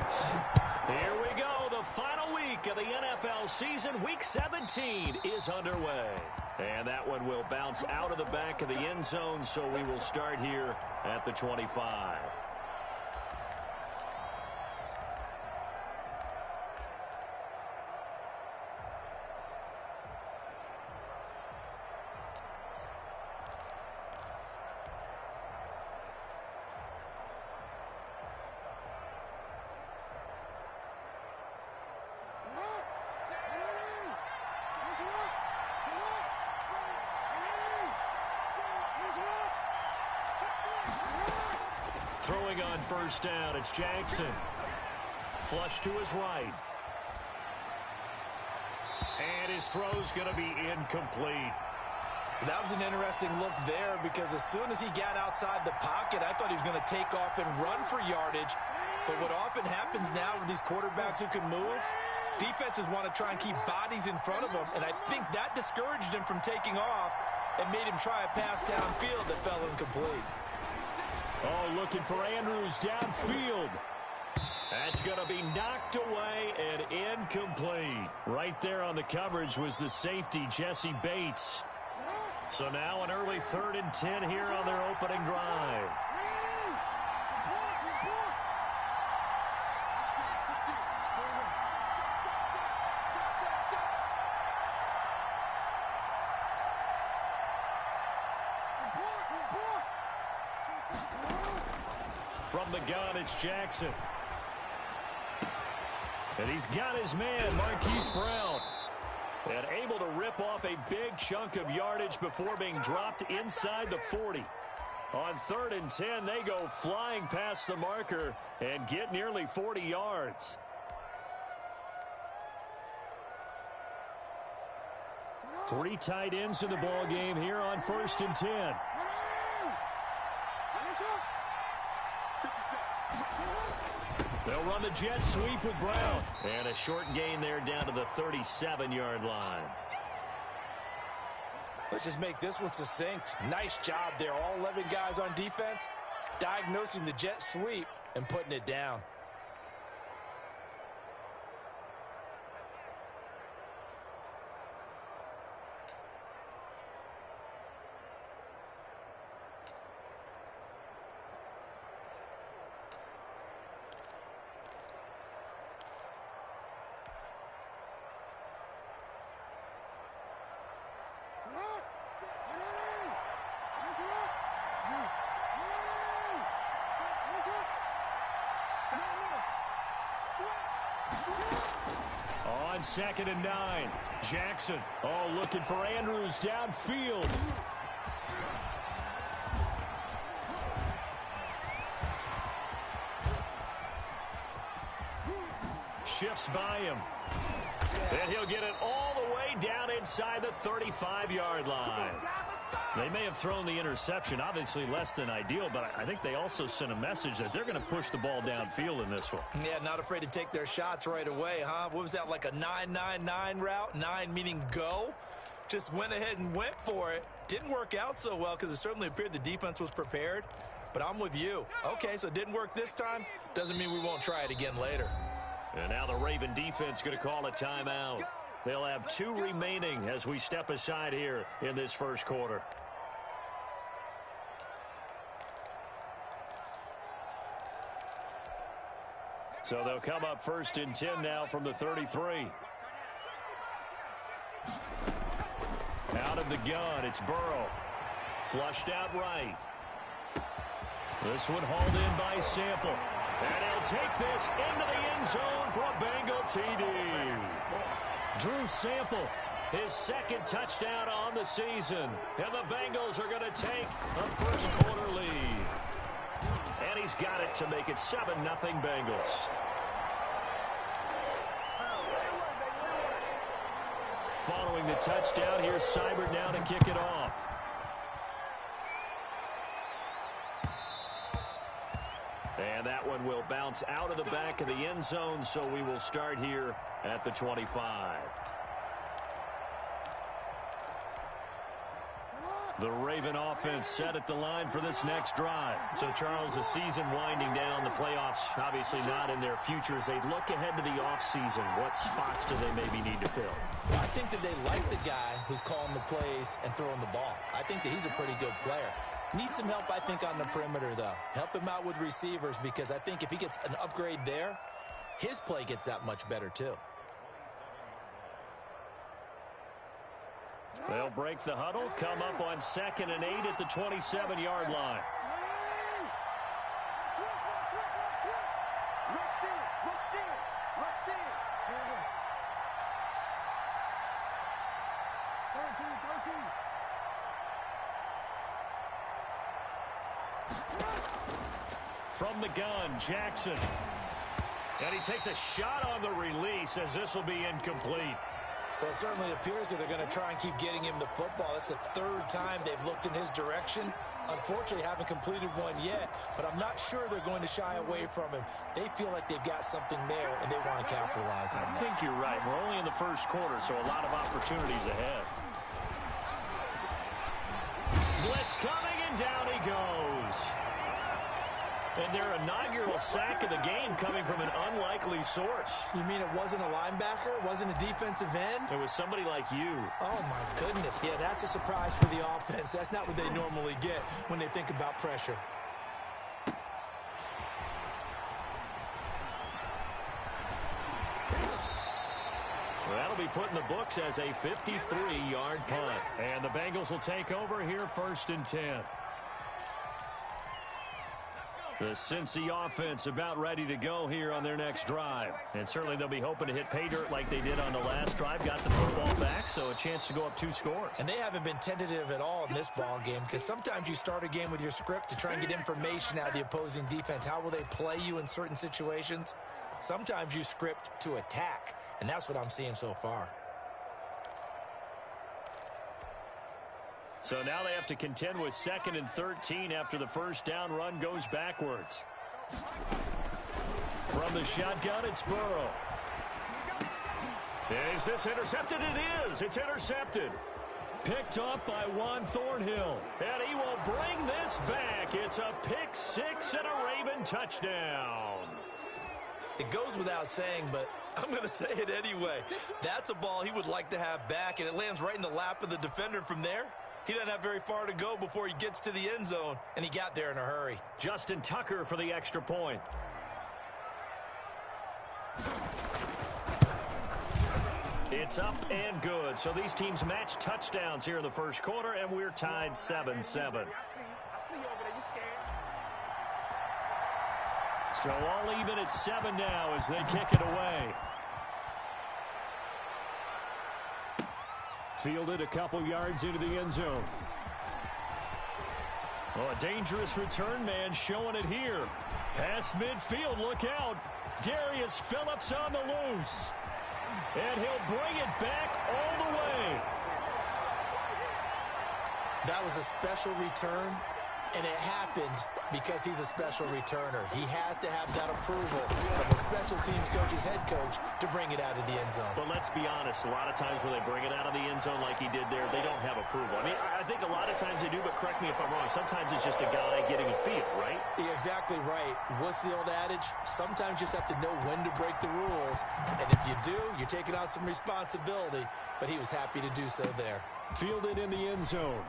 Bengals. Here we go. The final week of the NFL season. Week 17 is underway. And that one will bounce out of the back of the end zone, so we will start here at the 25. Throwing on first down, it's Jackson. Flush to his right. And his throw's going to be incomplete. That was an interesting look there because as soon as he got outside the pocket, I thought he was going to take off and run for yardage. But what often happens now with these quarterbacks who can move, defenses want to try and keep bodies in front of them. And I think that discouraged him from taking off and made him try a pass downfield that fell incomplete. Oh, looking for Andrews downfield. That's going to be knocked away and incomplete. Right there on the coverage was the safety, Jesse Bates. So now an early 3rd and 10 here on their opening drive. From the gun, it's Jackson. And he's got his man, Marquise Brown. And able to rip off a big chunk of yardage before being dropped inside the 40. On 3rd and 10, they go flying past the marker and get nearly 40 yards. Three tight ends in the ball game here on 1st and 10. They'll run the jet sweep with Brown. And a short gain there down to the 37-yard line. Let's just make this one succinct. Nice job there. All 11 guys on defense diagnosing the jet sweep and putting it down. On 2nd and 9, Jackson. Oh, looking for Andrews downfield. Shifts by him. And he'll get it all the way down inside the 35-yard line. They may have thrown the interception, obviously less than ideal, but I think they also sent a message that they're going to push the ball downfield in this one. Yeah, not afraid to take their shots right away, huh? What was that, like a 9-9-9 route? 9 meaning go? Just went ahead and went for it. Didn't work out so well because it certainly appeared the defense was prepared. But I'm with you. Okay, so it didn't work this time. Doesn't mean we won't try it again later. And now the Raven defense going to call a timeout. They'll have 2 remaining as we step aside here in this first quarter. So they'll come up 1st and 10 now from the 33. Out of the gun, it's Burrow. Flushed out right. This one hauled in by Sample. And he'll take this into the end zone for a Bengal TD. Drew Sample, his 2nd touchdown on the season. And the Bengals are going to take a first quarter lead. And he's got it to make it 7-0 Bengals. Following the touchdown, here's Seibert now to kick it off. And that one will bounce out of the back of the end zone, so we will start here at the 25. The Raven offense set at the line for this next drive. So, Charles, the season winding down, the playoffs obviously not in their future. As they look ahead to the offseason, what spots do they maybe need to fill? I think that they like the guy who's calling the plays and throwing the ball. I think that he's a pretty good player. Needs some help, I think, on the perimeter, though. Help him out with receivers, because I think if he gets an upgrade there, his play gets that much better, too. They'll break the huddle, come up on 2nd and 8 at the 27-yard line. From the gun, Jackson. And he takes a shot on the release as this will be incomplete. Well, it certainly appears that they're going to try and keep getting him the football. That's the 3rd time they've looked in his direction. Unfortunately, haven't completed one yet, but I'm not sure they're going to shy away from him. They feel like they've got something there, and they want to capitalize on it. I think you're right. We're only in the first quarter, so a lot of opportunities ahead. Blitz coming, and down he goes. And their inaugural sack of the game coming from an unlikely source. You mean it wasn't a linebacker? It wasn't a defensive end? It was somebody like you. Oh, my goodness. Yeah, that's a surprise for the offense. That's not what they normally get when they think about pressure. Well, that'll be put in the books as a 53-yard punt. And the Bengals will take over here 1st and 10. The Cincy offense about ready to go here on their next drive. And certainly they'll be hoping to hit pay dirt like they did on the last drive. Got the football back, so a chance to go up 2 scores. And they haven't been tentative at all in this ball game, because sometimes you start a game with your script to try and get information out of the opposing defense. How will they play you in certain situations? Sometimes you script to attack, and that's what I'm seeing so far. So now they have to contend with 2nd and 13 after the first down run goes backwards. From the shotgun, it's Burrow. Is this intercepted? It is. It's intercepted. Picked up by Juan Thornhill. And he will bring this back. It's a pick 6 and a Raven touchdown. It goes without saying, but I'm going to say it anyway. That's a ball he would like to have back, and it lands right in the lap of the defender from there. He doesn't have very far to go before he gets to the end zone, and he got there in a hurry. Justin Tucker for the extra point. It's up and good. So these teams match touchdowns here in the first quarter, and we're tied 7-7. So all even at 7 now as they kick it away. Fielded a couple yards into the end zone. Oh, a dangerous return man showing it here. Past midfield, look out. Darius Phillips on the loose. And he'll bring it back all the way. That was a special return, and it happened because he's a special returner. He has to have that approval from the special teams coach's head coach to bring it out of the end zone. But let's be honest, a lot of times when they bring it out of the end zone like he did there, they don't have approval. I mean, I think a lot of times they do, but correct me if I'm wrong. Sometimes it's just a guy getting a feel, right? You're exactly right. What's the old adage? Sometimes you just have to know when to break the rules. And if you do, you're taking on some responsibility. But he was happy to do so there. Fielded in the end zone.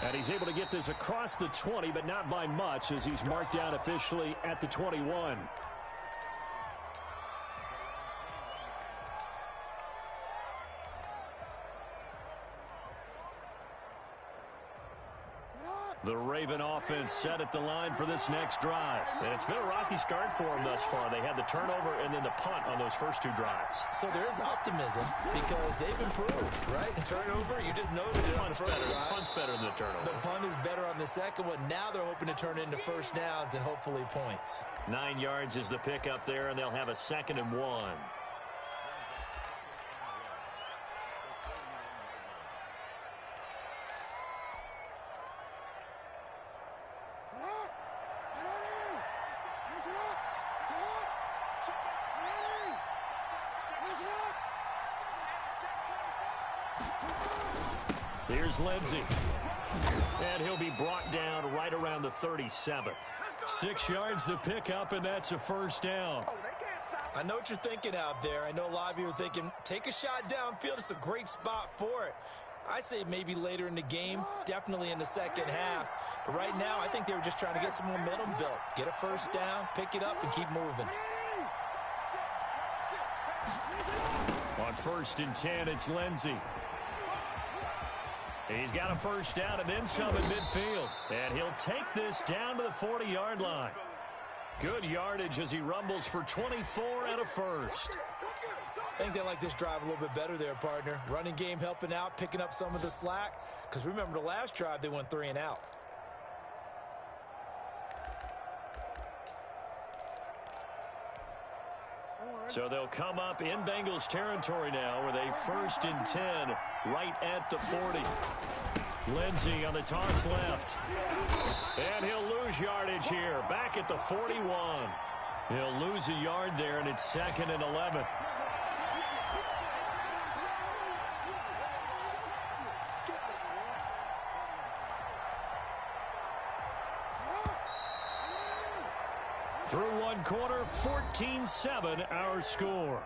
And he's able to get this across the 20, but not by much, as he's marked down officially at the 21. The Raven offense set at the line for this next drive. And it's been a rocky start for them thus far. They had the turnover and then the punt on those first 2 drives. So there is optimism because they've improved, right? Turnover, you just noted it on the first drive. The punt's better than the turnover. The punt is better on the second one. Now they're hoping to turn into first downs and hopefully points. 9 yards is the pickup there, and they'll have a 2nd and 1. Here's Lindsey. And he'll be brought down right around the 37. 6 yards to pick up, and that's a first down. I know what you're thinking out there. I know a lot of you are thinking, take a shot downfield. It's a great spot for it. I'd say maybe later in the game, definitely in the second half. But right now, I think they were just trying to get some momentum built. Get a first down, pick it up, and keep moving. On 1st and 10, it's Lindsey. He's got a first down and then some in midfield. And he'll take this down to the 40-yard line. Good yardage as he rumbles for 24 and a first. I think they like this drive a little bit better there, partner. Running game helping out, picking up some of the slack. Because remember, the last drive, they went 3 and out. So they'll come up in Bengals territory now with a 1st and 10 right at the 40. Lindsey on the toss left. And he'll lose yardage here. Back at the 41. He'll lose a yard there, and it's 2nd and 11. Through one quarter, 14-7 our score.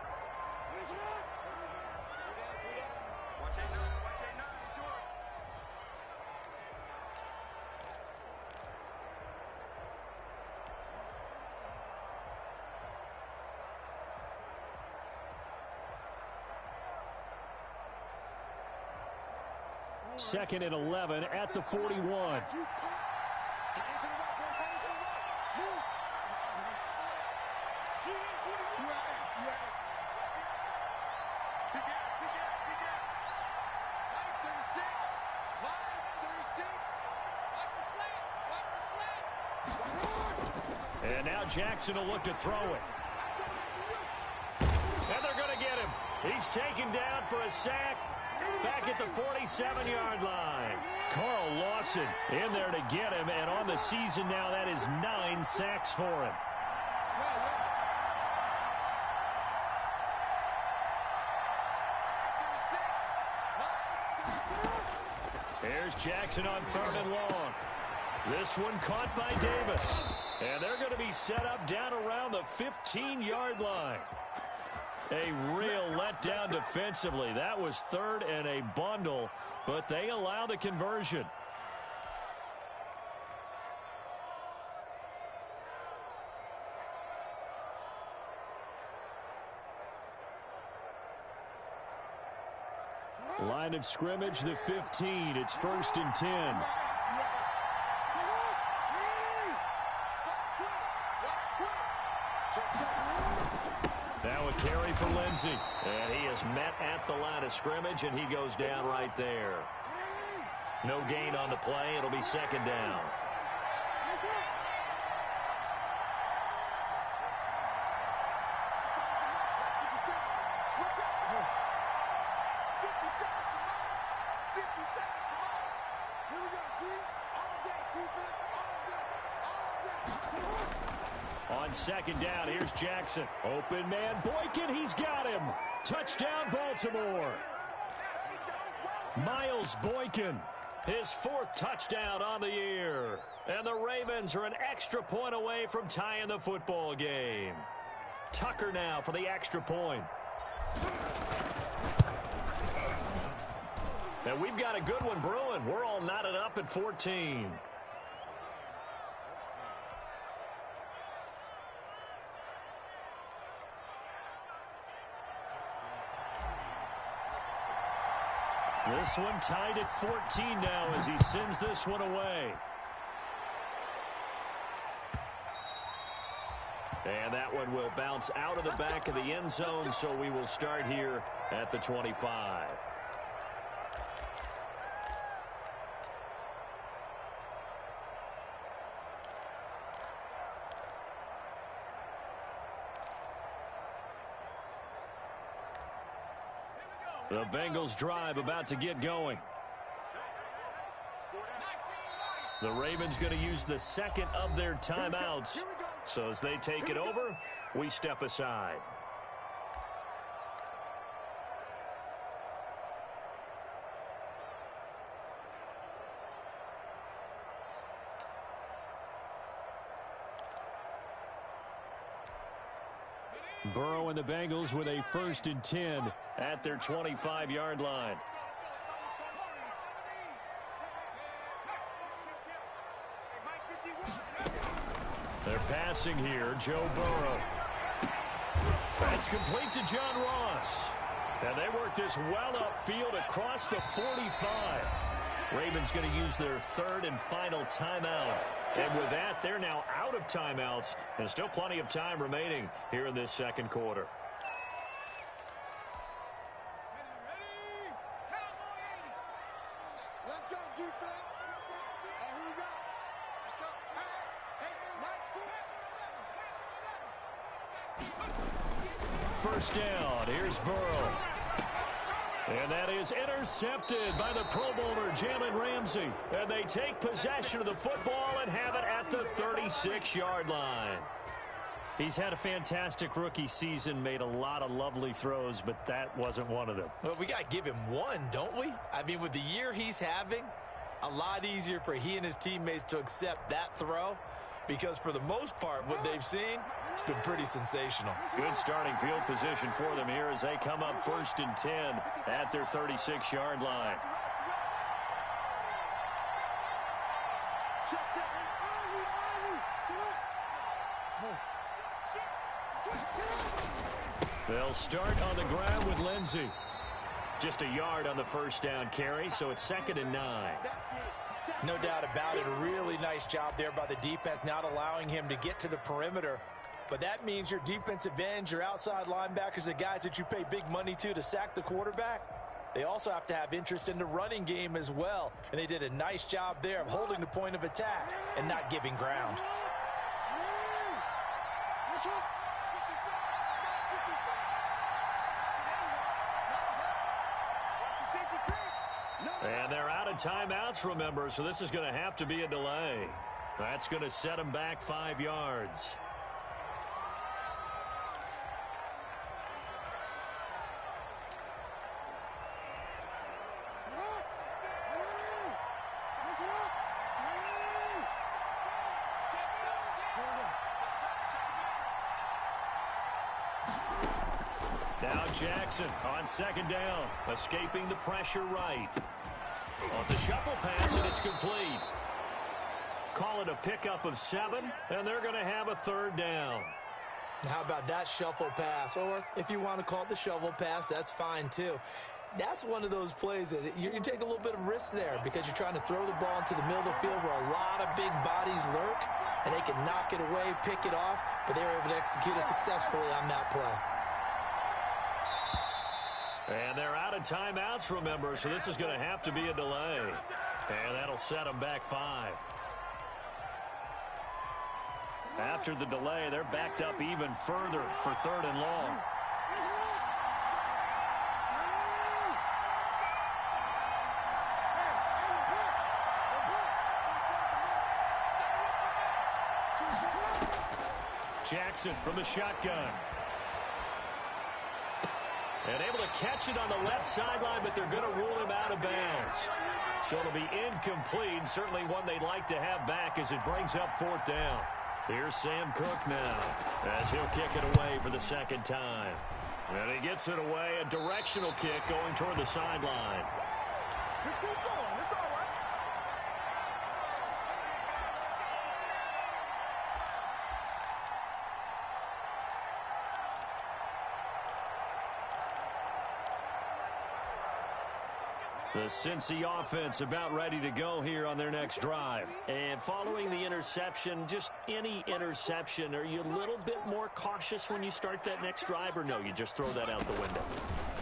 Second and 11 at the 41. And now Jackson will look to throw it. And they're going to get him. He's taken down for a sack back at the 47-yard line. Carl Lawson in there to get him, and on the season now that is 9 sacks for him. Here's Jackson on 3rd and long. This one caught by Davis. And they're going to be set up down around the 15-yard line. A real letdown defensively. That was 3rd and a bundle, but they allow the conversion. Line of scrimmage, the 15. It's 1st and 10. Now a carry for Lindsey. And he is met at the line of scrimmage, and he goes down right there. No gain on the play. It'll be 2nd down. On 2nd down, here's Jackson. Open man, Boykin, he's got him. Touchdown, Baltimore. Miles Boykin, his 4th touchdown on the year. And the Ravens are an extra point away from tying the football game. Tucker now for the extra point. And we've got a good one brewing. We're all knotted up at 14. This one tied at 14 now as he sends this one away. And that one will bounce out of the back of the end zone, so we will start here at the 25. The Bengals drive about to get going. The Ravens going to use the 2nd of their timeouts. So as they take it over, we step aside. Burrow and the Bengals with a 1st and 10 at their 25-yard line. They're passing here. Joe Burrow. That's complete to John Ross. And they work this well upfield across the 45. Ravens going to use their 3rd and final timeout. And with that, they're now out of timeouts. And still plenty of time remaining here in this 2nd quarter. Let's go, defense. Hey, who we got? Let's go. Hey, Mike. 1st down. Here's Burrow. And that is intercepted by the Pro Bowler, Jalen Ramsey. And they take possession of the football and have it at the 36-yard line. He's had a fantastic rookie season, made a lot of lovely throws, but that wasn't one of them. Well, we got to give him one, don't we? I mean, with the year he's having, a lot easier for he and his teammates to accept that throw, because for the most part, what they've seen, it's been pretty sensational. Good starting field position for them here as they come up 1st and 10 at their 36-yard line. They'll start on the ground with Lindsey. Just a yard on the 1st down carry, so it's 2nd and 9. No doubt about it. A really nice job there by the defense, not allowing him to get to the perimeter. But that means your defensive ends, your outside linebackers, the guys that you pay big money to sack the quarterback, they also have to have interest in the running game as well. And they did a nice job there of holding the point of attack and not giving ground. And they're out of timeouts, remember, so this is going to have to be a delay. That's going to set them back 5 yards. Now Jackson on 2nd down, escaping the pressure right. On the shuffle pass, and it's complete. Call it a pickup of 7, and they're going to have a 3rd down. How about that shuffle pass? Or if you want to call it the shovel pass, that's fine too. That's one of those plays that you take a little bit of risk there because you're trying to throw the ball into the middle of the field where a lot of big bodies lurk, and they can knock it away, pick it off, but they were able to execute it successfully on that play. And they're out of timeouts, remember, so this is going to have to be a delay. And that'll set them back 5. After the delay, they're backed up even further for 3rd and long. Jackson from the shotgun. And able to catch it on the left sideline, but they're going to rule him out of bounds. So it'll be incomplete, certainly one they'd like to have back as it brings up 4th down. Here's Sam Cook now as he'll kick it away for the 2nd time. And he gets it away, a directional kick going toward the sideline. Just keep going. It's all right. The Cincy offense about ready to go here on their next drive. And following the interception, just any interception, are you a little bit more cautious when you start that next drive, or no, you just throw that out the window?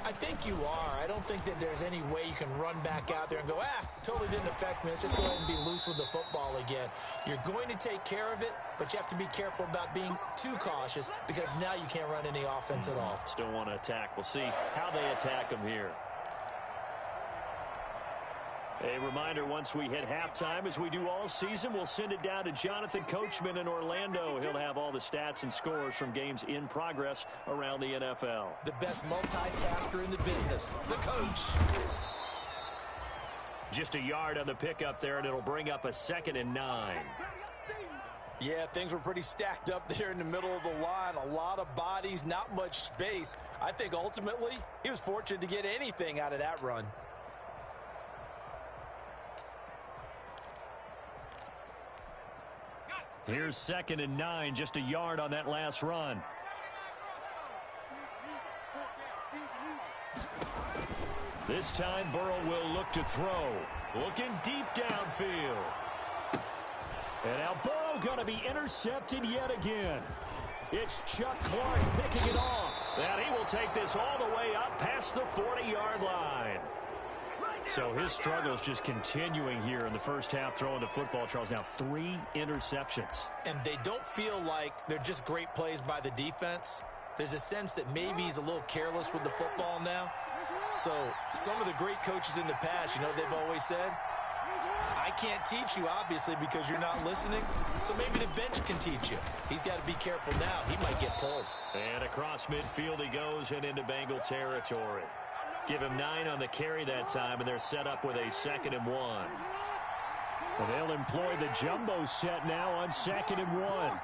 I think you are. I don't think that there's any way you can run back out there and go, totally didn't affect me. Let's just go ahead and be loose with the football again. You're going to take care of it, but you have to be careful about being too cautious because now you can't run any offense at all. Still want to attack. We'll see how they attack them here. A reminder, once we hit halftime, as we do all season, we'll send it down to Jonathan Coachman in Orlando. He'll have all the stats and scores from games in progress around the NFL. The best multitasker in the business, the coach. Just a yard on the pickup there, and it'll bring up a 2nd and 9. Yeah, things were pretty stacked up there in the middle of the line. A lot of bodies, not much space. I think ultimately he was fortunate to get anything out of that run. Here's 2nd and 9, just a yard on that last run. This time Burrow will look to throw. Looking deep downfield. And now Burrow going to be intercepted yet again. It's Chuck Clark picking it off. And he will take this all the way up past the 40-yard line. So his struggles just continuing here in the first half throwing the football, Charles. Now 3 interceptions. And they don't feel like they're just great plays by the defense. There's a sense that maybe he's a little careless with the football now. So some of the great coaches in the past, you know, they've always said, I can't teach you, obviously, because you're not listening. So maybe the bench can teach you. He's got to be careful now. He might get pulled. And across midfield he goes and into Bengal territory. Give him 9 on the carry that time, and they're set up with a 2nd and 1. And they'll employ the jumbo set now on 2nd and 1.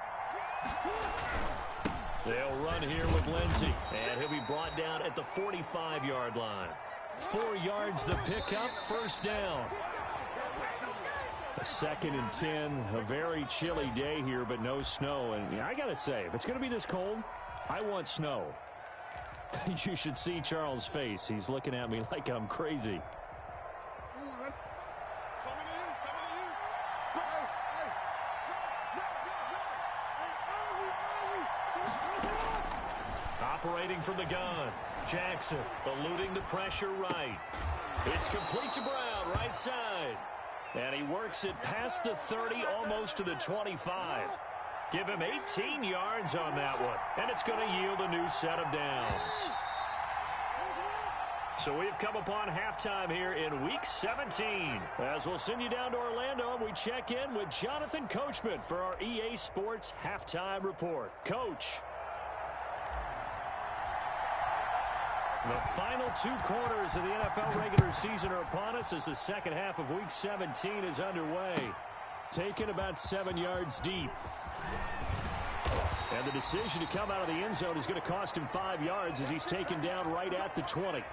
They'll run here with Lindsey, and he'll be brought down at the 45-yard line. 4 yards the pickup, first down. A 2nd and 10, a very chilly day here, but no snow. And I got to say, if it's going to be this cold, I want snow. You should see Charles' face. He's looking at me like I'm crazy. Operating from the gun. Jackson eluding the pressure right. It's complete to Brown, right side. And he works it past the 30, almost to the 25. Give him 18 yards on that one. And it's going to yield a new set of downs. So we've come upon halftime here in Week 17. As we'll send you down to Orlando, we check in with Jonathan Coachman for our EA Sports Halftime Report. Coach. The final 2 quarters of the NFL regular season are upon us as the second half of Week 17 is underway. Taken about 7 yards deep. And the decision to come out of the end zone is going to cost him 5 yards as he's taken down right at the 20.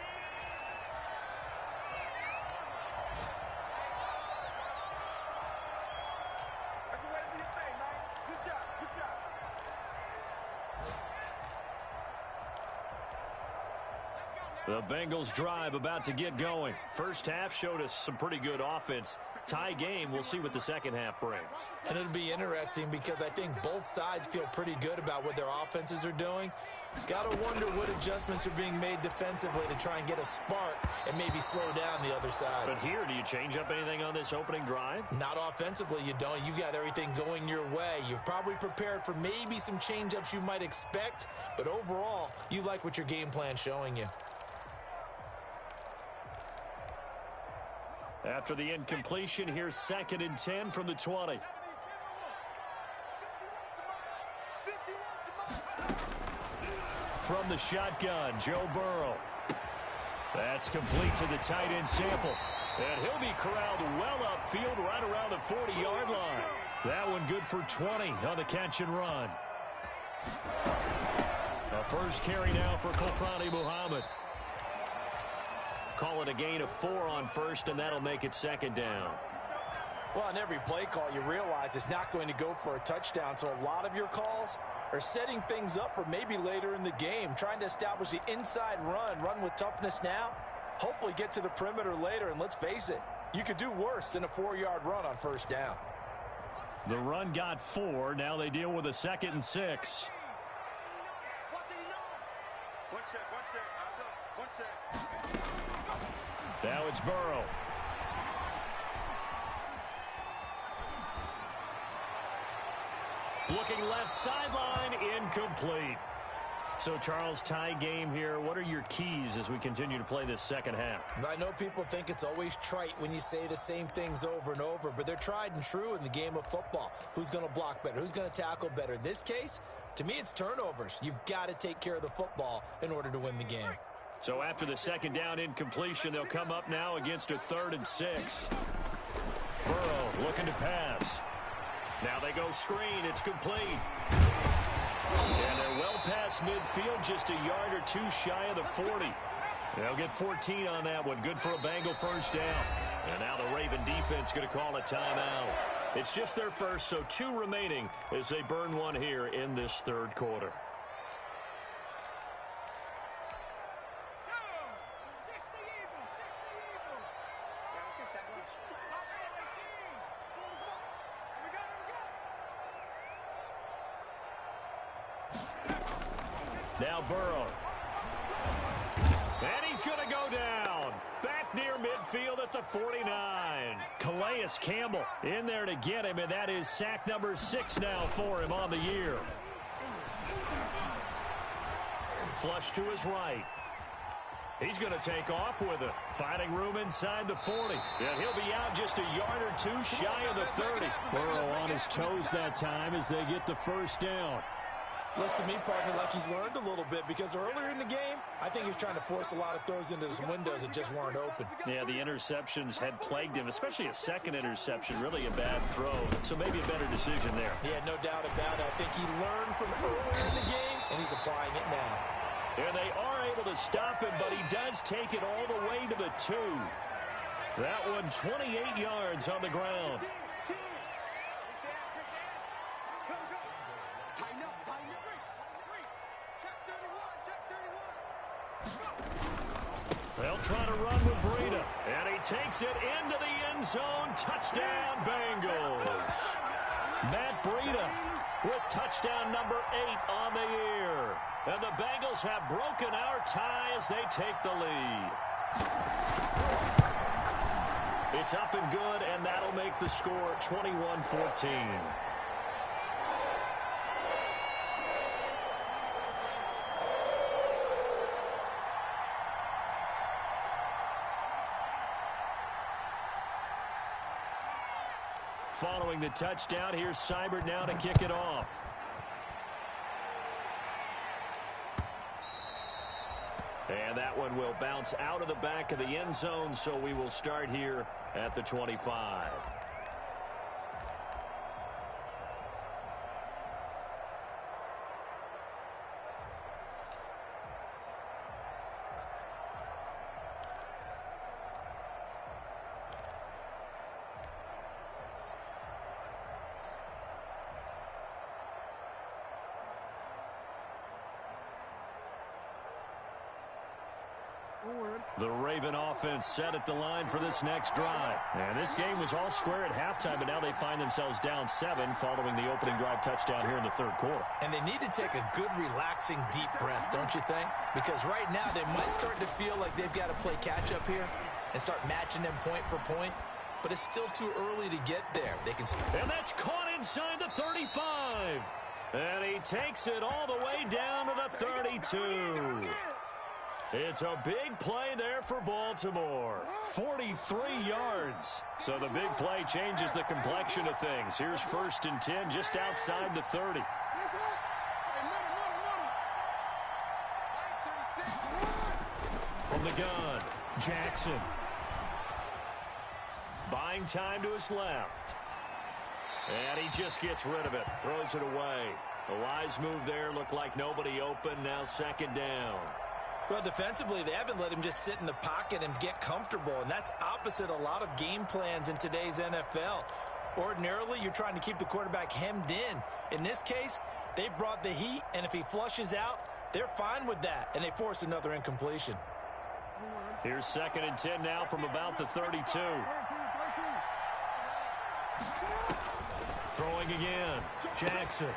The Bengals drive about to get going. First half showed us some pretty good offense. Tie game, we'll see what the second half brings. And it'll be interesting because I think both sides feel pretty good about what their offenses are doing. Got to wonder what adjustments are being made defensively to try and get a spark and maybe slow down the other side. But here, do you change up anything on this opening drive? Not offensively, you don't. You got everything going your way. You've probably prepared for maybe some change-ups you might expect, but overall, you like what your game plan's showing you. After the incompletion, here's 2nd and 10 from the 20. From the shotgun, Joe Burrow. That's complete to the tight end Sample. And he'll be corralled well upfield right around the 40-yard line. That one good for 20 on the catch and run. A first carry now for Kofrani Muhammad. Call it a gain of 4 on first, and that'll make it 2nd down. Well, on every play call, you realize it's not going to go for a touchdown, so a lot of your calls are setting things up for maybe later in the game, trying to establish the inside run with toughness now, hopefully get to the perimeter later, and let's face it, you could do worse than a 4-yard run on first down. The run got 4. Now they deal with a 2nd and 6. Now it's Burrow. Looking left sideline, incomplete. So, Charles, tie game here. What are your keys as we continue to play this second half? I know people think it's always trite when you say the same things over and over, but they're tried and true in the game of football. Who's going to block better? Who's going to tackle better? In this case, to me, it's turnovers. You've got to take care of the football in order to win the game. So after the second down incompletion, they'll come up now against a 3rd and 6. Burrow looking to pass. Now they go screen. It's complete. And they're well past midfield, just a yard or two shy of the 40. They'll get 14 on that one. Good for a Bengal first down. And now the Raven defense going to call a timeout. It's just their first, so 2 remaining as they burn one here in this third quarter. Now Burrow. And he's going to go down. Back near midfield at the 49. Calais Campbell in there to get him, and that is sack number 6 now for him on the year. Flush to his right. He's going to take off with it. Finding room inside the 40. And he'll be out just a yard or two shy of the 30. Burrow on his toes that time as they get the first down. Looks to me, partner, like he's learned a little bit because earlier in the game, I think he's trying to force a lot of throws into some windows that just weren't open. Yeah, the interceptions had plagued him, especially a second interception, really a bad throw. So maybe a better decision there. Yeah, no doubt about it. I think he learned from earlier in the game, and he's applying it now. And they are able to stop him, but he does take it all the way to the 2. That one 28 yards on the ground. They'll try to run with Breida. And he takes it into the end zone. Touchdown, Bengals. Matt Breida with touchdown number 8 on the year. And the Bengals have broken our tie as they take the lead. It's up and good, and that'll make the score 21-14. Following the touchdown, here's Seibert now to kick it off. And that one will bounce out of the back of the end zone, so we will start here at the 25. The Raven offense set at the line for this next drive. And this game was all square at halftime, but now they find themselves down 7 following the opening drive touchdown here in the third quarter. And they need to take a good, relaxing, deep breath, don't you think? Because right now they might start to feel like they've got to play catch-up here and start matching them point for point. But it's still too early to get there. They can. And that's caught inside the 35. And he takes it all the way down to the 32. It's a big play there for Baltimore. 43 yards. So the big play changes the complexion of things. Here's 1st and 10 just outside the 30. From the gun, Jackson. Buying time to his left. And he just gets rid of it. Throws it away. A wise move there. Looked like nobody open. Now 2nd down. Well, defensively, they haven't let him just sit in the pocket and get comfortable, and that's opposite a lot of game plans in today's NFL. Ordinarily, you're trying to keep the quarterback hemmed in. In this case, they brought the heat, and if he flushes out, they're fine with that, and they force another incompletion. Here's 2nd and 10 now from about the 32. Throwing again. Jackson.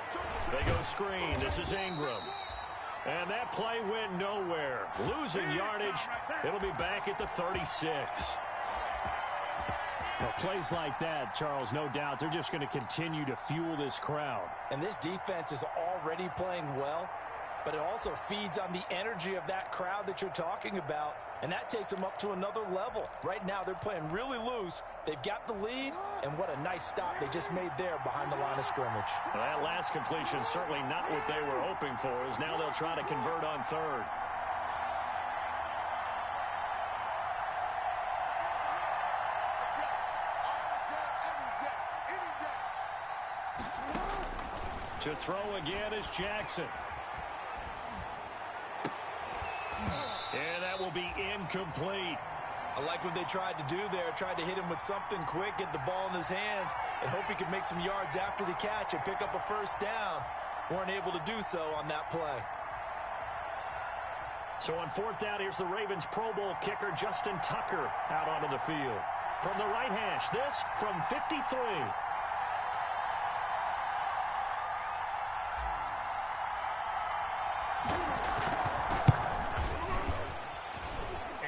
They go screen. This is Ingram. And that play went nowhere. Losing yardage. It'll be back at the 36. Well, plays like that, Charles, no doubt, they're just going to continue to fuel this crowd. And this defense is already playing well, but it also feeds on the energy of that crowd that you're talking about, and that takes them up to another level. Right now, they're playing really loose. They've got the lead, and what a nice stop they just made there behind the line of scrimmage. Well, that last completion certainly not what they were hoping for, as now they'll try to convert on 3rd. To throw again is Jackson. And that will be incomplete. I like what they tried to do there. Tried to hit him with something quick, get the ball in his hands, and hope he could make some yards after the catch and pick up a first down. Weren't able to do so on that play. So on fourth down, here's the Ravens Pro Bowl kicker Justin Tucker out onto the field. From the right hash, this from 53.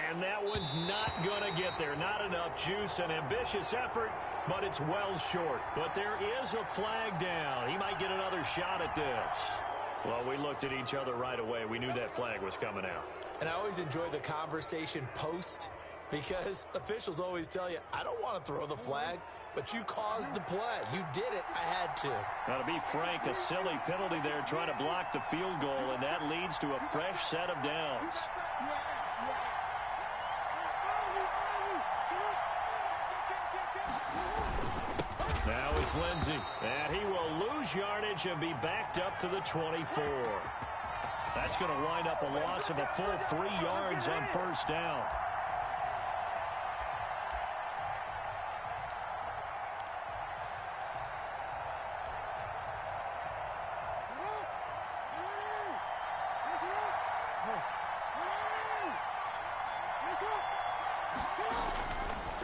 And that one's not going to get there. Not enough juice. An ambitious effort, but it's well short. But there is a flag down. He might get another shot at this. Well, we looked at each other right away. We knew that flag was coming out. And I always enjoy the conversation post because officials always tell you, I don't want to throw the flag, but you caused the play. You did it. I had to. Now, to be frank, a silly penalty there trying to block the field goal, and that leads to a fresh set of downs. Now it's Lindsey, and he will lose yardage and be backed up to the 24. That's going to wind up a loss of a full 3 yards on first down.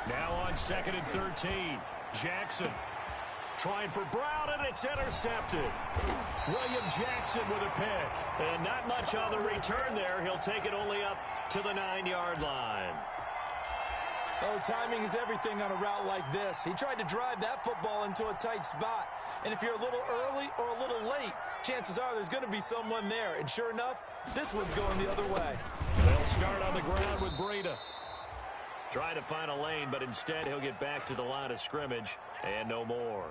Now on 2nd and 13. Jackson trying for Brown, and it's intercepted. William Jackson with a pick. And not much on the return there. He'll take it only up to the 9-yard line. Oh, timing is everything on a route like this. He tried to drive that football into a tight spot. And if you're a little early or a little late, chances are there's going to be someone there. And sure enough, this one's going the other way. They'll start on the ground with Breida. Trying to find a lane, but instead he'll get back to the line of scrimmage and no more.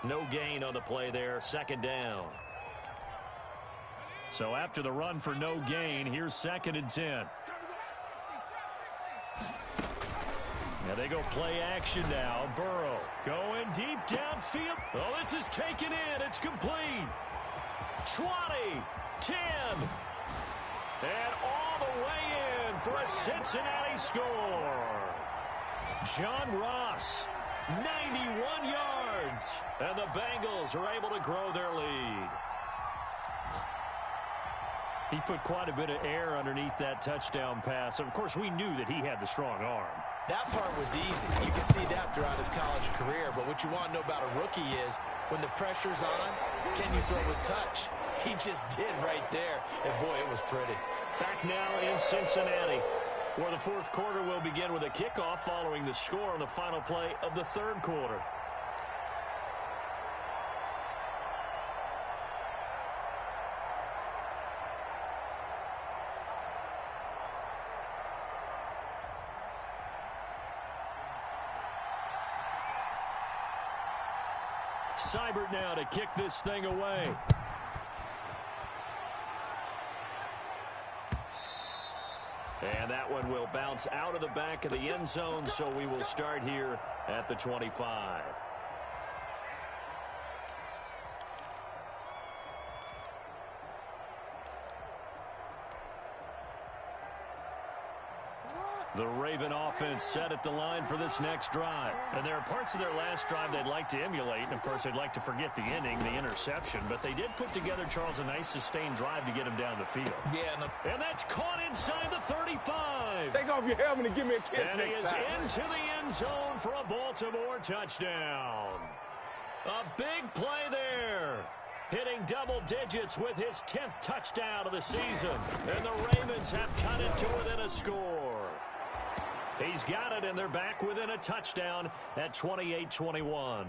No gain on the play there, 2nd down. So after the run for no gain, here's 2nd and 10. Now they go play action now. Burrow going deep downfield. Oh, this is taken in. It's complete. 20, 10, and all the way in for a Cincinnati score. John Ross, 91 yards. And the Bengals are able to grow their lead. He put quite a bit of air underneath that touchdown pass. Of course, we knew that he had the strong arm. That part was easy. You can see that throughout his college career. But what you want to know about a rookie is when the pressure's on, can you throw with touch? He just did right there. And, boy, it was pretty. Back now in Cincinnati, where the 4th quarter will begin with a kickoff following the score on the final play of the 3rd quarter. Seibert now to kick this thing away. And that one will bounce out of the back of the end zone, so we will start here at the 25. The Raven offense set at the line for this next drive. And there are parts of their last drive they'd like to emulate. And, of course, they'd like to forget the inning, the interception. But they did put together, Charles, a nice sustained drive to get him down the field. Yeah. And that's caught inside the 35. Take off your helmet and give me a kiss And he next is time. into the end zone for a Baltimore touchdown. A big play there. Hitting double digits with his 10th touchdown of the season. And the Ravens have cut it to within a score. He's got it, and they're back within a touchdown at 28-21.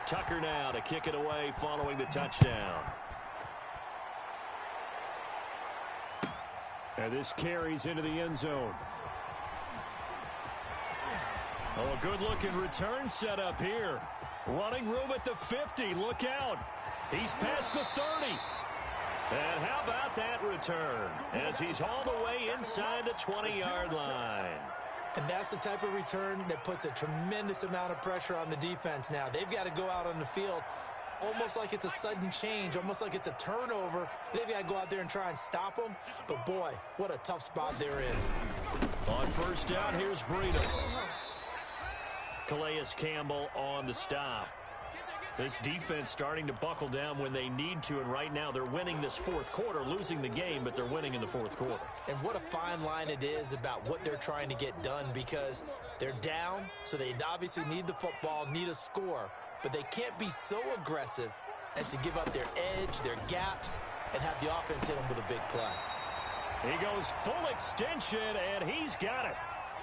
Tucker now to kick it away following the touchdown. And this carries into the end zone. Oh, a good-looking return set up here. Running room at the 50. Look out. He's past the 30. And how about that return as he's all the way inside the 20-yard line. And that's the type of return that puts a tremendous amount of pressure on the defense now. They've got to go out on the field almost like it's a sudden change, almost like it's a turnover. They've got to go out there and try and stop them. But, boy, what a tough spot they're in. On first down, here's Breida. Calais Campbell on the stop. This defense starting to buckle down when they need to, and right now they're winning this fourth quarter, losing the game, but they're winning in the fourth quarter. And what a fine line it is about what they're trying to get done, because they're down, so they obviously need the football, need a score, but they can't be so aggressive as to give up their edge, their gaps, and have the offense hit them with a big play. He goes full extension, and he's got it.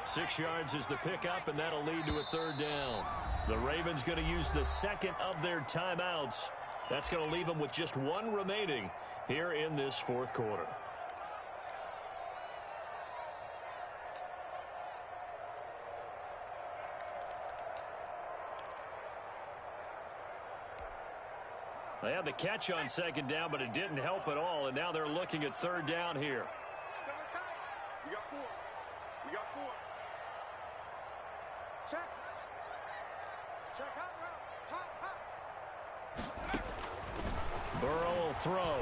6 yards is the pickup, and that'll lead to a third down. The Ravens going to use the second of their timeouts. That's going to leave them with just one remaining here in this fourth quarter. They had the catch on second down, but it didn't help at all, and now they're looking at third down here. We got 4. We got 4. Check. Check. Hot. Burrow will throw.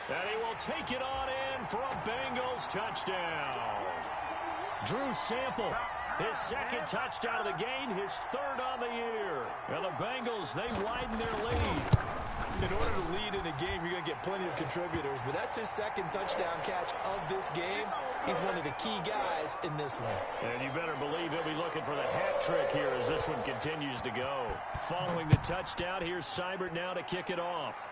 And he will take it on in for a Bengals touchdown. Drew Sample, his second touchdown of the game, his third on the year. And the Bengals, they widen their lead. In order to lead in a game, you're going to get plenty of contributors, but that's his second touchdown catch of this game. He's one of the key guys in this one. And you better believe he'll be looking for the hat trick here as this one continues to go. Following the touchdown, here's Seibert now to kick it off.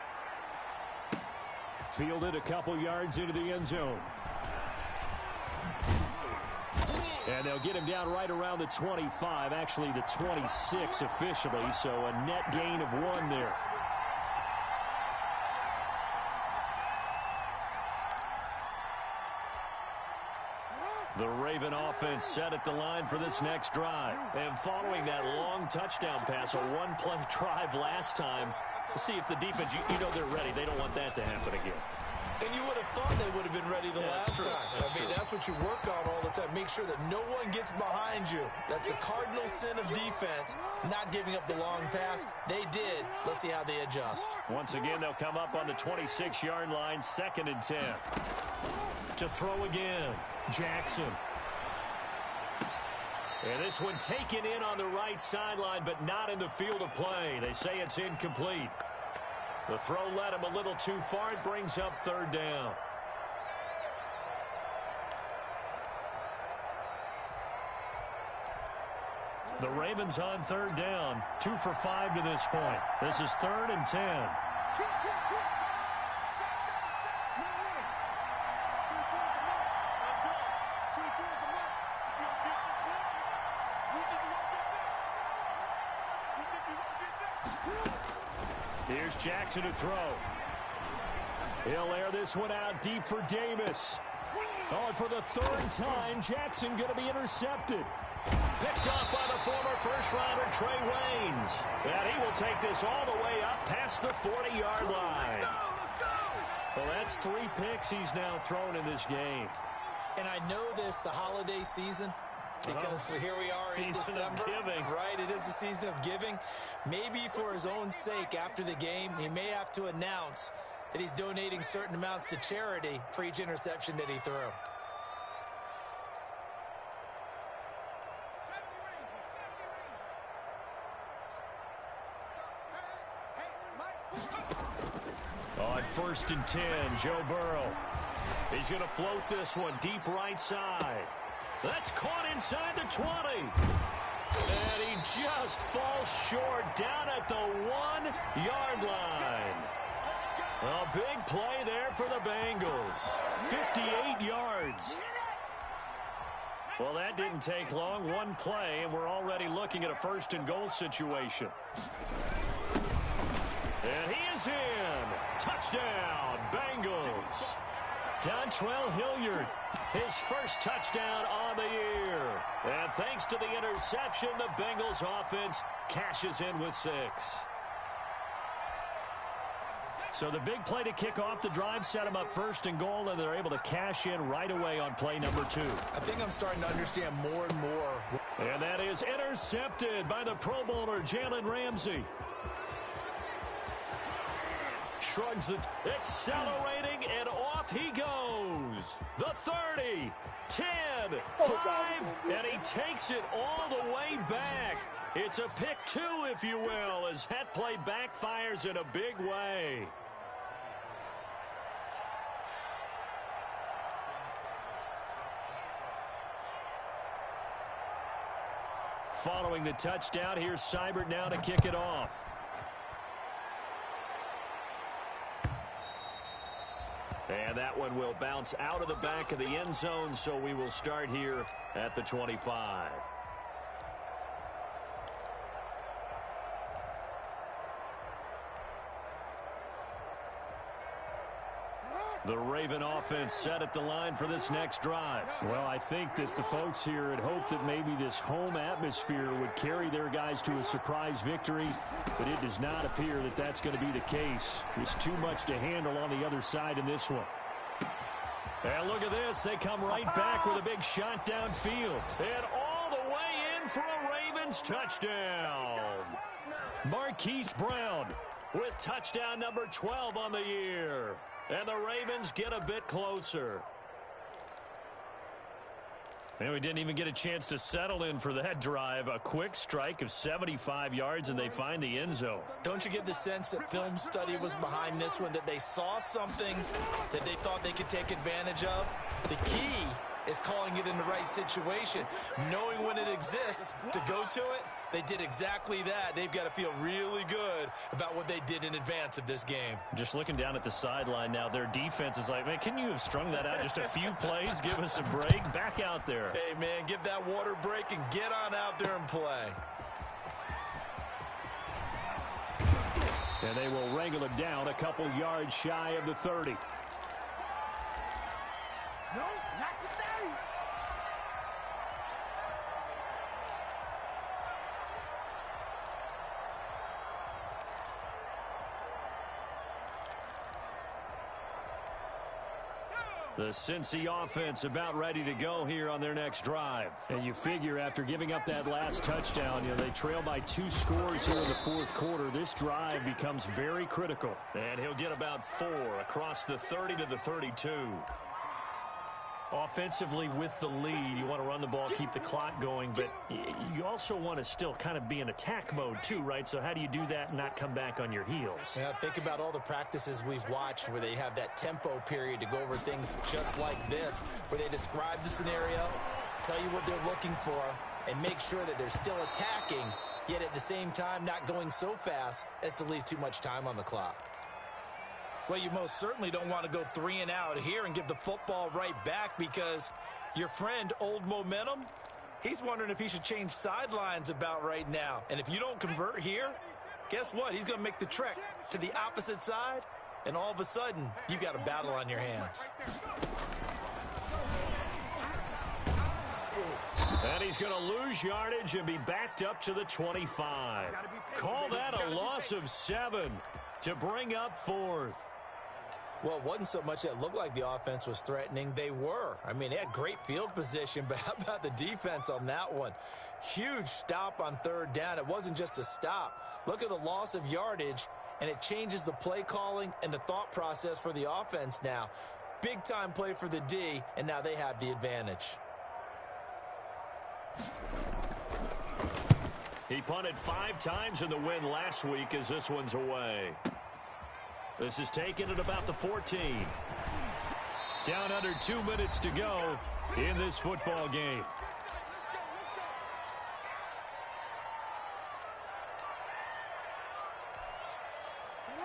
Fielded a couple yards into the end zone. And they'll get him down right around the 25, actually the 26 officially, so a net gain of 1 there. The Raven offense set at the line for this next drive. And following that long touchdown pass, a one-play drive last time, see if the defense, you know they're ready. They don't want that to happen again. And you would have thought they would have been ready the last time. That's what you work on all the time. Make sure that no one gets behind you. That's the cardinal sin of defense, not giving up the long pass. They did. Let's see how they adjust. Once again, they'll come up on the 26-yard line, 2nd and 10. To throw again, Jackson. And this one taken in on the right sideline, but not in the field of play. They say it's incomplete. The throw led him a little too far. It brings up third down. The Ravens on third down. 2 for 5 to this point. This is 3rd and 10. Here's Jackson to throw. He'll air this one out deep for Davis. Oh, and for the 3rd time, Jackson going to be intercepted. Picked off by the former first-rounder Trey Waynes. And he will take this all the way up past the 40-yard line. Well, that's 3 picks he's now thrown in this game. And I know this, the holiday season, because here we are in December. Season of giving. Right, it is the season of giving. Maybe for his own sake after the game, he may have to announce that he's donating certain amounts to charity for each interception that he threw. On 1st and 10, Joe Burrow. He's going to float this one deep right side. That's caught inside the 20. And he just falls short down at the 1-yard line. A big play there for the Bengals. 58 yards. Well, that didn't take long. 1 play, and we're already looking at a 1st and goal situation. And he is in. Touchdown, Bengals. Dontrell Hilliard, his first touchdown on the year. And thanks to the interception, the Bengals offense cashes in with 6. So the big play to kick off the drive set them up first and goal, and they're able to cash in right away on play number 2. I think I'm starting to understand more and more. And that is intercepted by the Pro Bowler, Jalen Ramsey. Shrugs it, accelerating, and off he goes. The 30, 10, 5, and he takes it all the way back. It's a pick 2, if you will, as that play backfires in a big way. Following the touchdown, here's Seibert now to kick it off. And that one will bounce out of the back of the end zone, so we will start here at the 25. The Raven offense set at the line for this next drive. Well, I think that the folks here had hoped that maybe this home atmosphere would carry their guys to a surprise victory, but it does not appear that that's going to be the case. There's too much to handle on the other side in this one. And look at this. They come right back with a big shot downfield. And all the way in for a Ravens touchdown. Marquise Brown with touchdown number 12 on the year. And the Ravens get a bit closer. And we didn't even get a chance to settle in for that drive. A quick strike of 75 yards, and they find the end zone. Don't you get the sense that film study was behind this one, that they saw something that they thought they could take advantage of? The key is calling it in the right situation, knowing when it exists to go to it. They did exactly that. They've got to feel really good about what they did in advance of this game. Just looking down at the sideline now, their defense is like, man, can you have strung that out just a few plays? Give us a break. Back out there. Hey, man, give that water break and get on out there and play. And they will wrangle him down a couple yards shy of the 30. No, not today. The Cincy offense about ready to go here on their next drive. And you figure after giving up that last touchdown, they trail by 2 scores here in the fourth quarter. This drive becomes very critical. And he'll get about 4 across the 30 to the 32. Offensively with the lead, you want to run the ball, keep the clock going, but you also want to still kind of be in attack mode too, right? So how do you do that and not come back on your heels? Yeah, think about all the practices we've watched where they have that tempo period to go over things just like this, where they describe the scenario, tell you what they're looking for, and make sure that they're still attacking, yet at the same time not going so fast as to leave too much time on the clock. Well, you most certainly don't want to go 3 and out here and give the football right back, because your friend, Old Momentum, he's wondering if he should change sidelines about right now. And if you don't convert here, guess what? He's going to make the trek to the opposite side, and all of a sudden, you've got a battle on your hands. And he's going to lose yardage and be backed up to the 25. Call that a loss of 7 to bring up 4th. Well, it wasn't so much that it looked like the offense was threatening. They were. I mean, they had great field position, but how about the defense on that one? Huge stop on 3rd down. It wasn't just a stop. Look at the loss of yardage, and it changes the play calling and the thought process for the offense now. Big-time play for the D, and now they have the advantage. He punted 5 times in the win last week as this one's away. This is taken at about the 14. Down under 2 minutes to go in this football game.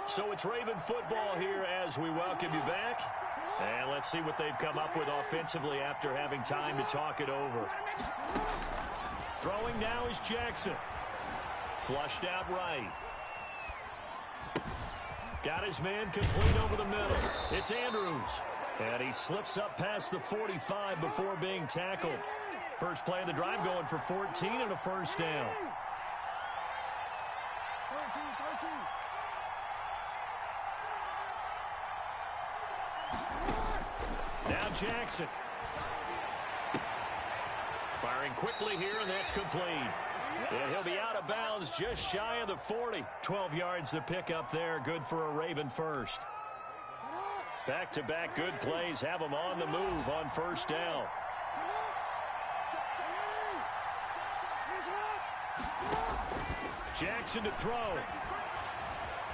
So it's Raven football here as we welcome you back. And let's see what they've come up with offensively after having time to talk it over. Throwing now is Jackson. Flushed out right. Got his man complete over the middle. It's Andrews. And he slips up past the 45 before being tackled. First play of the drive going for 14 and a first down. Now Jackson. Firing quickly here, and that's complete. And he'll be out of bounds just shy of the 40. 12 yards to pick up there. Good for a Raven first. Back-to-back good plays have them on the move on first down. Jackson to throw.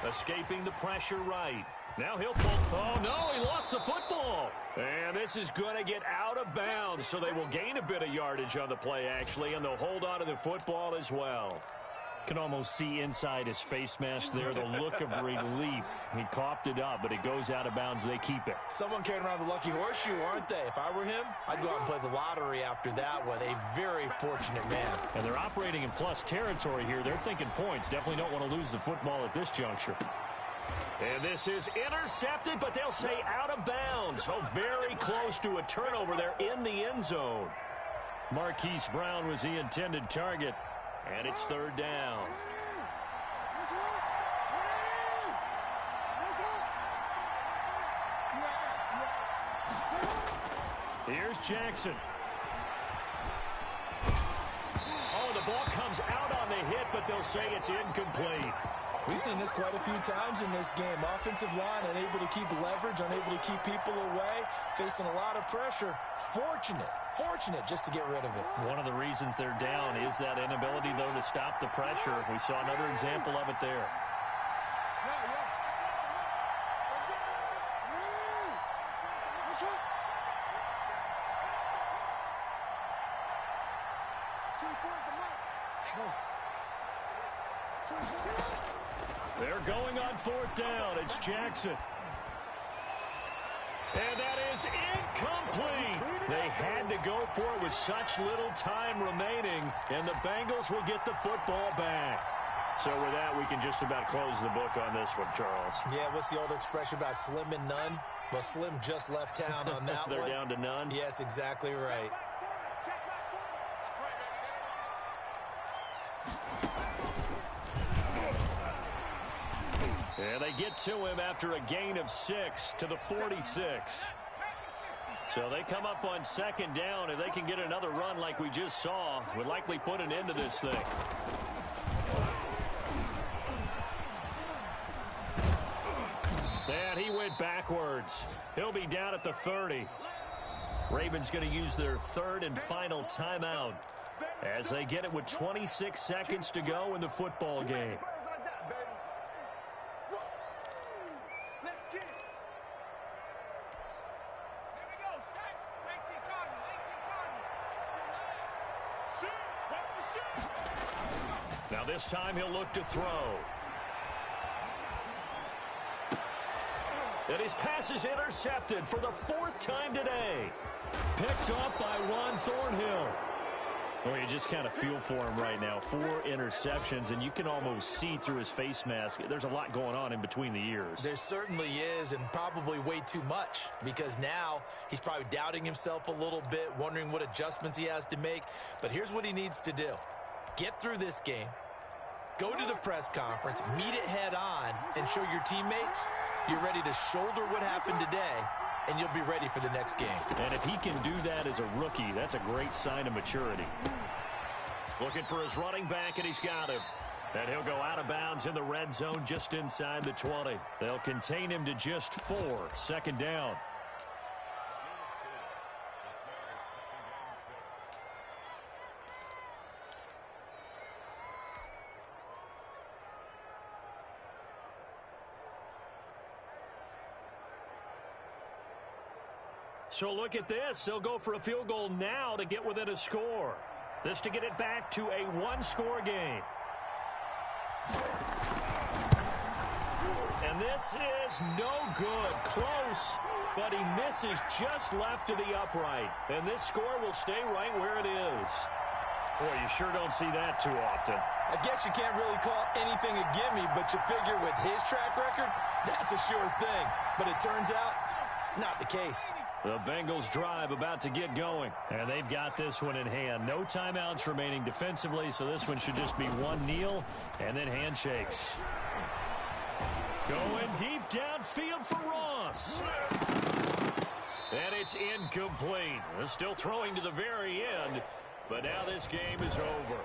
Escaping the pressure right. Now he'll pull. Oh, no, he lost the football. And this is going to get out of bounds, so they will gain a bit of yardage on the play, actually, and they'll hold on to the football as well. Can almost see inside his face mask there the look of relief. He coughed it up, but it goes out of bounds. They keep it. Someone carrying around the lucky horseshoe, aren't they? If I were him, I'd go out and play the lottery after that one. A very fortunate man. And they're operating in plus territory here. They're thinking points. Definitely don't want to lose the football at this juncture. And this is intercepted, but they'll say out of bounds. So very close to a turnover there in the end zone. Marquise Brown was the intended target. And it's third down. Here's Jackson. Oh, the ball comes out on the hit, but they'll say it's incomplete. We've seen this quite a few times in this game. Offensive line unable to keep leverage, unable to keep people away, facing a lot of pressure. Fortunate just to get rid of it. One of the reasons they're down is that inability, though, to stop the pressure. We saw another example of it there. They're going on fourth down. It's Jackson. And that is incomplete. They had to go for it with such little time remaining, and the Bengals will get the football back. So with that, we can just about close the book on this one, Charles. Yeah, what's the old expression about slim and none? Well, Slim just left town on that They're one. down to none? Yes, exactly right. And they get to him after a gain of 6 to the 46. So they come up on second down. If they can get another run like we just saw, would likely put an end to this thing. And he went backwards. He'll be down at the 30. Ravens going to use their third and final timeout as they get it with 26 seconds to go in the football game. Now this time he'll look to throw. And his pass is intercepted for the fourth time today. Picked off by Juan Thornhill. Well, you just kind of feel for him right now. 4 interceptions, and you can almost see through his face mask. There's a lot going on in between the ears. There certainly is, and probably way too much, because now he's probably doubting himself a little bit, wondering what adjustments he has to make. But here's what he needs to do. Get through this game. Go to the press conference, meet it head on, and show your teammates you're ready to shoulder what happened today, and you'll be ready for the next game. And if he can do that as a rookie, that's a great sign of maturity. Looking for his running back, and he's got him. And he'll go out of bounds in the red zone just inside the 20. They'll contain him to just 4. Second down. So look at this. They'll go for a field goal now to get within a score. This to get it back to a one-score game. And this is no good. Close, but he misses just left to the upright. And this score will stay right where it is. Boy, you sure don't see that too often. I guess you can't really call anything a gimme, but you figure with his track record, that's a sure thing. But it turns out It's not the case. The Bengals drive about to get going. And they've got this one in hand. No timeouts remaining defensively, so this one should just be one kneel and then handshakes. Going deep downfield for Ross. And it's incomplete. They're still throwing to the very end, but now this game is over.